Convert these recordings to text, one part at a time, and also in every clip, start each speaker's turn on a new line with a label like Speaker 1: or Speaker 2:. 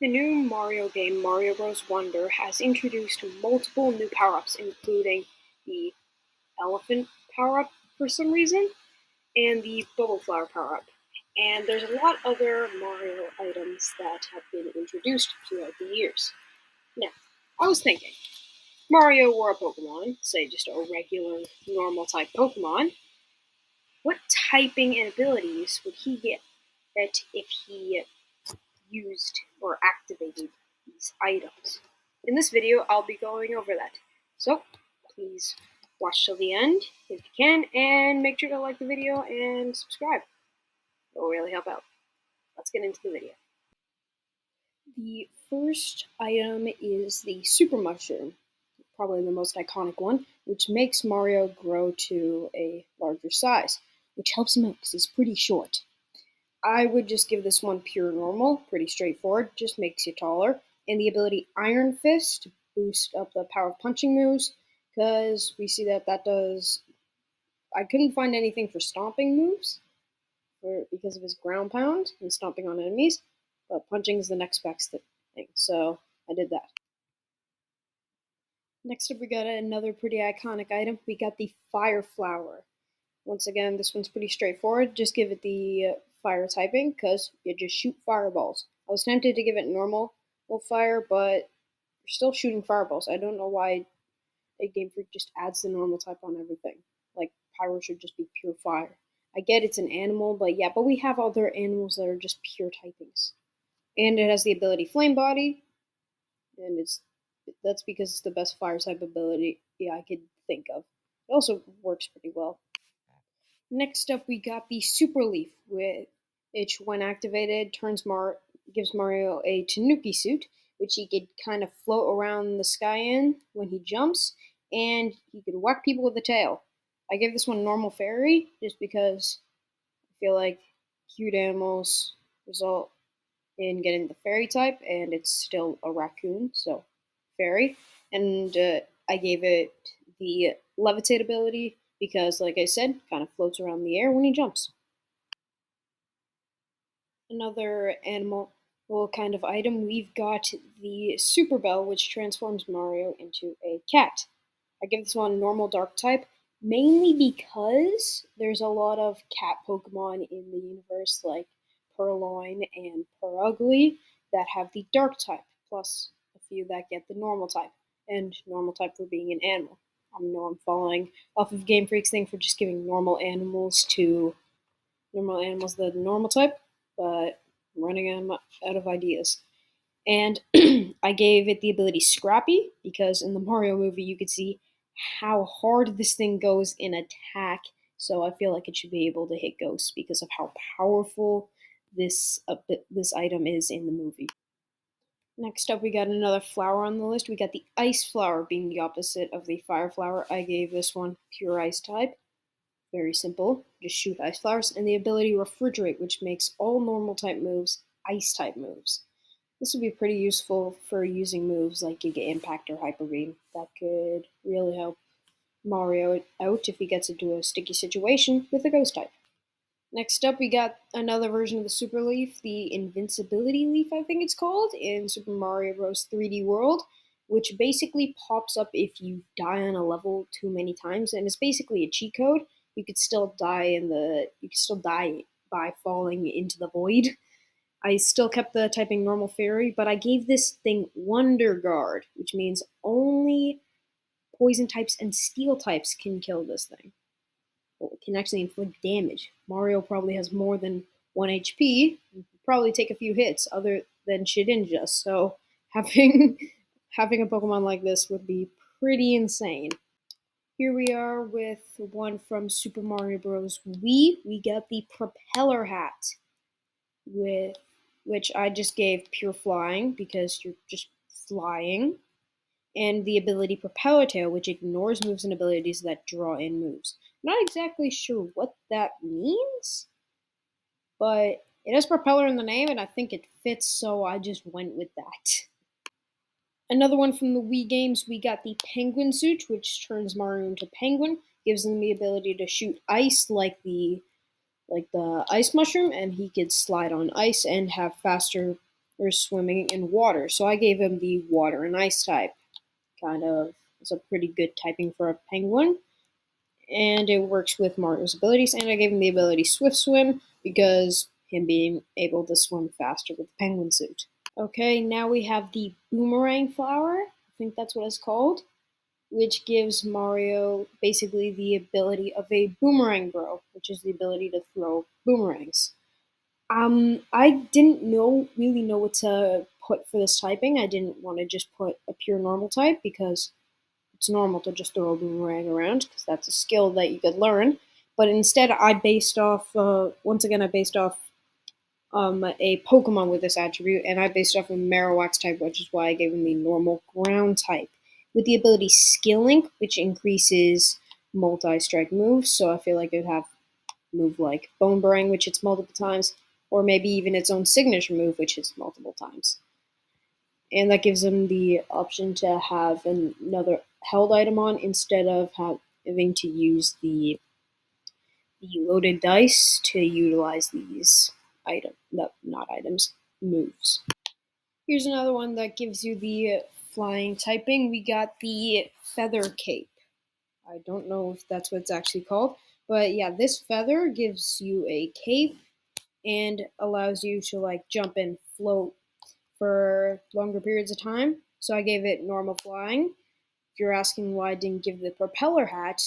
Speaker 1: The new Mario game, Mario Bros. Wonder, has introduced multiple new power-ups, including the elephant power-up for some reason, and the bubble flower power-up. And there's a lot other Mario items that have been introduced throughout the years. Now, I was thinking, Mario were a Pokemon, say just a regular, normal type Pokemon, what typing and abilities would he get that if he used or activated these items? In this video, I'll be going over that. So, please watch till the end if you can, and make sure to like the video and subscribe. It will really help out. Let's get into the video. The first item is the Super Mushroom, probably the most iconic one, which makes Mario grow to a larger size, which helps him out because he's pretty short. I would just give this one pure normal, pretty straightforward, just makes you taller. And the ability Iron Fist to boost up the power of punching moves, because we see that does. I couldn't find anything for stomping moves because of his ground pound and stomping on enemies, but punching is the next best thing, so I did that. Next up, we got another pretty iconic item. We got the Fire Flower. Once again, this one's pretty straightforward. Just give it the fire typing because you just shoot fireballs. I was tempted to give it normal fire, but you're still shooting fireballs. I don't know why a Game Freak just adds the normal type on everything. Like, Pyro should just be pure fire. I get it's an animal, but yeah, but we have other animals that are just pure typings. And it has the ability Flame Body, and that's because it's the best fire type ability I could think of. It also works pretty well. Next up, we got the Super Leaf, which, when activated, gives Mario a Tanuki suit, which he could kind of float around the sky in when he jumps, and he could whack people with the tail. I gave this one normal fairy, just because I feel like cute animals result in getting the fairy type, and it's still a raccoon, so fairy. And I gave it the levitate ability because, like I said, kind of floats around the air when he jumps. Another animal kind of item, we've got the Super Bell, which transforms Mario into a cat. I give this one normal dark type, mainly because there's a lot of cat Pokemon in the universe, like Purloin and Purugly, that have the dark type, plus a few that get the normal type, and normal type for being an animal. I know I'm falling off of Game Freak's thing for just giving normal animals the normal type, but I'm running out of ideas. And I gave it the ability Scrappy because in the Mario movie you could see how hard this thing goes in attack. So I feel like it should be able to hit ghosts because of how powerful this item is in the movie. Next up, we got another flower on the list. We got the Ice Flower, being the opposite of the Fire Flower. I gave this one pure Ice type. Very simple, just shoot ice flowers, and the ability Refrigerate, which makes all normal type moves ice type moves. This would be pretty useful for using moves like Giga Impact or Hyper Beam. That could really help Mario out if he gets into a sticky situation with a ghost type. Next up, we got another version of the Super Leaf, the Invincibility Leaf, I think it's called, in Super Mario Bros. 3D World, which basically pops up if you die on a level too many times, and it's basically a cheat code. You could still die by falling into the void. I still kept the typing normal fairy, but I gave this thing Wonder Guard, which means only poison types and steel types can kill this thing. Well, it can actually inflict damage. Mario probably has more than 1 HP, probably take a few hits other than Shedinja, so having having a Pokemon like this would be pretty insane. Here we are with one from Super Mario Bros. Wii. We got the Propeller Hat, with which I just gave pure flying because you're just flying, and the ability Propeller Tail, which ignores moves and abilities that draw in moves. I'm not exactly sure what that means, but it has propeller in the name, and I think it fits, so I just went with that. Another one from the Wii games, we got the Penguin Suit, which turns Mario into Penguin, gives him the ability to shoot ice like the ice mushroom, and he could slide on ice and have faster or swimming in water. So I gave him the water and ice type. Kind of is a pretty good typing for a penguin. And it works with Mario's abilities. And I gave him the ability Swift Swim because him being able to swim faster with the penguin suit. Okay, now we have the Boomerang Flower. I think that's what it's called, which gives Mario basically the ability of a boomerang throw, which is the ability to throw boomerangs. I didn't really know what to put for this typing. I didn't want to just put a pure normal type because it's normal to just throw a boomerang around because that's a skill that you could learn. But instead, I based off once again I based off a Pokemon with this attribute, and I based off a Marowak's type, which is why I gave him the normal ground type. With the ability Skill Link, which increases multi-strike moves, so I feel like it would have a move like Bone Burring, which hits multiple times, or maybe even its own signature move, which hits multiple times. And that gives him the option to have another held item on instead of having to use the loaded dice to utilize these moves. Here's another one that gives you the flying typing. We got the Feather Cape. I don't know if that's what it's actually called, but yeah, this feather gives you a cape and allows you to like jump and float for longer periods of time. So I gave it normal flying. If you're asking why I didn't give the propeller hat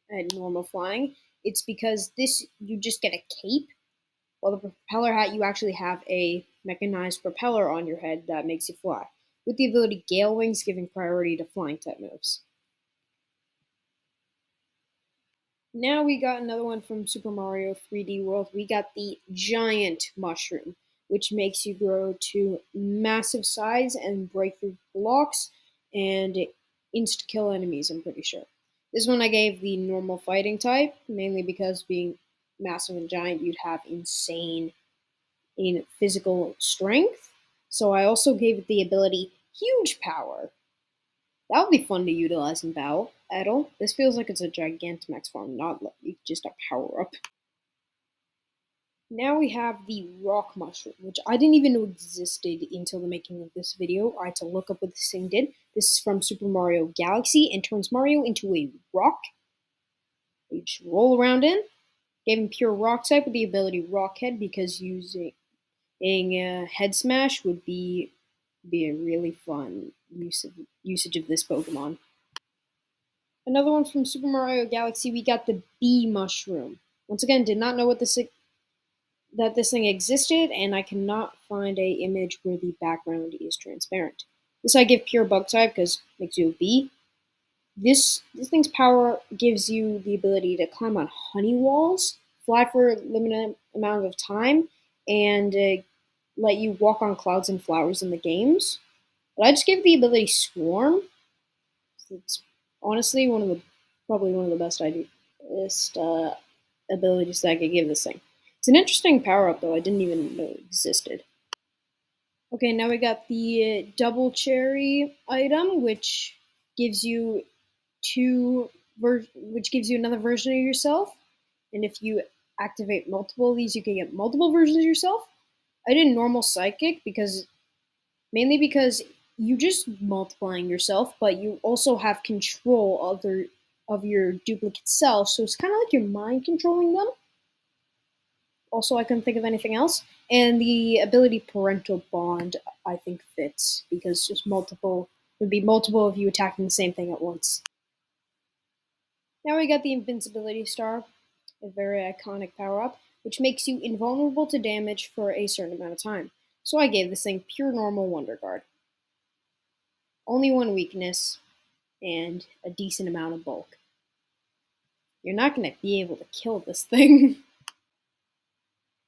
Speaker 1: at normal flying, it's because this you just get a cape, while the propeller hat you actually have a mechanized propeller on your head that makes you fly, with the ability Gale Wings giving priority to flying type moves. Now we got another one from Super Mario 3D World. We got the Giant Mushroom, which makes you grow to massive size and break through blocks and insta-kill enemies, I'm pretty sure. This one I gave the normal fighting type, mainly because being massive and giant, you'd have insane in physical strength. So I also gave it the ability Huge Power. That would be fun to utilize in battle. This feels like it's a Gigantamax form, not like just a power up. Now we have the Rock Mushroom, which I didn't even know existed until the making of this video. I had to look up what this thing did. This is from Super Mario Galaxy and turns Mario into a rock. You just roll around in. Gave him pure rock type with the ability Rock Head because using Head Smash would be a really fun usage of this Pokemon. Another one from Super Mario Galaxy, we got the Bee Mushroom. Once again, did not know what that this thing existed, and I cannot find a image where the background is transparent. This I give pure bug type because it makes you a bee. This thing's power gives you the ability to climb on honey walls, fly for a limited amount of time, and let you walk on clouds and flowers in the games. But I just gave the ability Swarm. It's honestly probably one of the best abilities that I could give this thing. It's an interesting power up though. I didn't even know it existed. Okay, now we got the Double Cherry item, which gives you which gives you another version of yourself. And if you activate multiple of these, you can get multiple versions of yourself. I did normal psychic mainly because you just multiplying yourself, but you also have control of your duplicate self. So it's kind of like your mind controlling them. Also, I couldn't think of anything else. And the ability Parental Bond, I think, fits because just would be multiple of you attacking the same thing at once. Now we got the Invincibility Star, a very iconic power up, which makes you invulnerable to damage for a certain amount of time. So I gave this thing pure normal Wonder Guard. Only one weakness and a decent amount of bulk. You're not going to be able to kill this thing.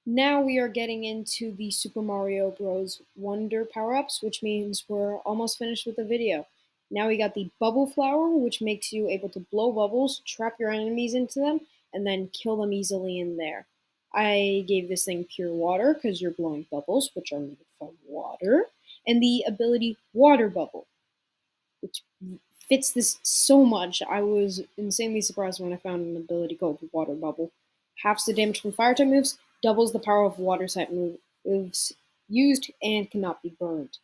Speaker 1: Now we are getting into the Super Mario Bros. Wonder power-ups, which means we're almost finished with the video. Now we got the Bubble Flower, which makes you able to blow bubbles, trap your enemies into them, and then kill them easily in there. I gave this thing Pure Water because you're blowing bubbles, which are made from water, and the ability Water Bubble, which fits this so much. I was insanely surprised when I found an ability called Water Bubble. Halves the damage from fire type moves, doubles the power of water type moves used and cannot be burned.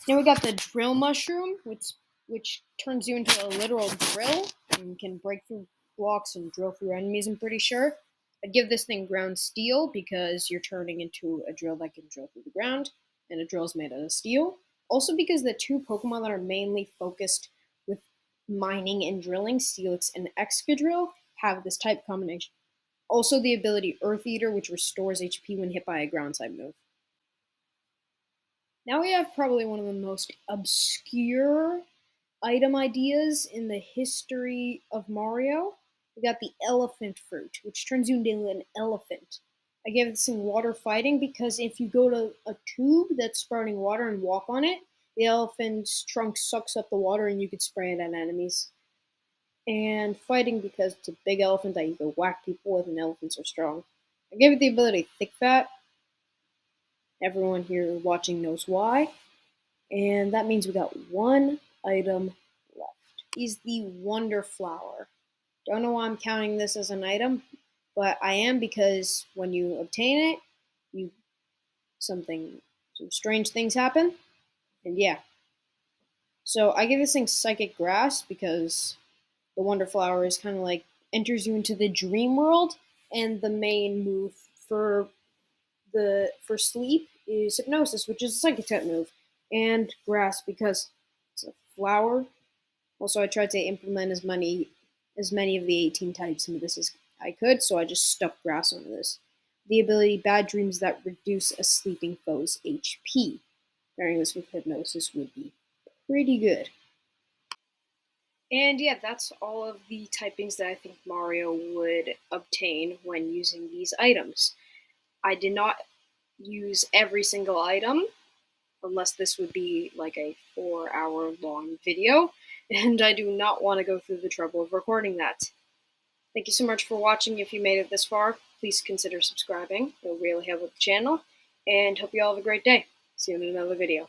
Speaker 1: Now we got the drill mushroom, which turns you into a literal drill and can break through blocks and drill through enemies, I'm pretty sure. I'd give this thing ground steel because you're turning into a drill that can drill through the ground, and a drill is made out of steel. Also because the two Pokemon that are mainly focused with mining and drilling, Steelix and Excadrill, have this type combination. Also the ability Earth Eater, which restores HP when hit by a ground type move. Now we have probably one of the most obscure item ideas in the history of Mario. We got the elephant fruit, which turns you into an elephant. I gave this thing water fighting because if you go to a tube that's sprouting water and walk on it, the elephant's trunk sucks up the water and you could spray it at enemies. And fighting because it's a big elephant that you can whack people with, and elephants are strong. I gave it the ability Thick Fat. Everyone here watching knows why. And that means we got one item left. Is the Wonder Flower. Don't know why I'm counting this as an item, but I am because when you obtain it, some strange things happen, and yeah. So I give this thing Psychic Grasp because the Wonder Flower is kind of like enters you into the dream world, and the main move for sleep is Hypnosis, which is a psychic type move, and Grasp because it's a flower. Also, I tried to implement as many of the 18 types into this as I could, so I just stuck Grass onto this. The ability Bad Dreams that reduce a sleeping foe's HP. Pairing this with Hypnosis would be pretty good. And yeah, that's all of the typings that I think Mario would obtain when using these items. I did not use every single item, unless this would be like a 4-hour long video, and I do not want to go through the trouble of recording that. Thank you so much for watching. If you made it this far, please consider subscribing. It'll really help with the channel, and hope you all have a great day. See you in another video.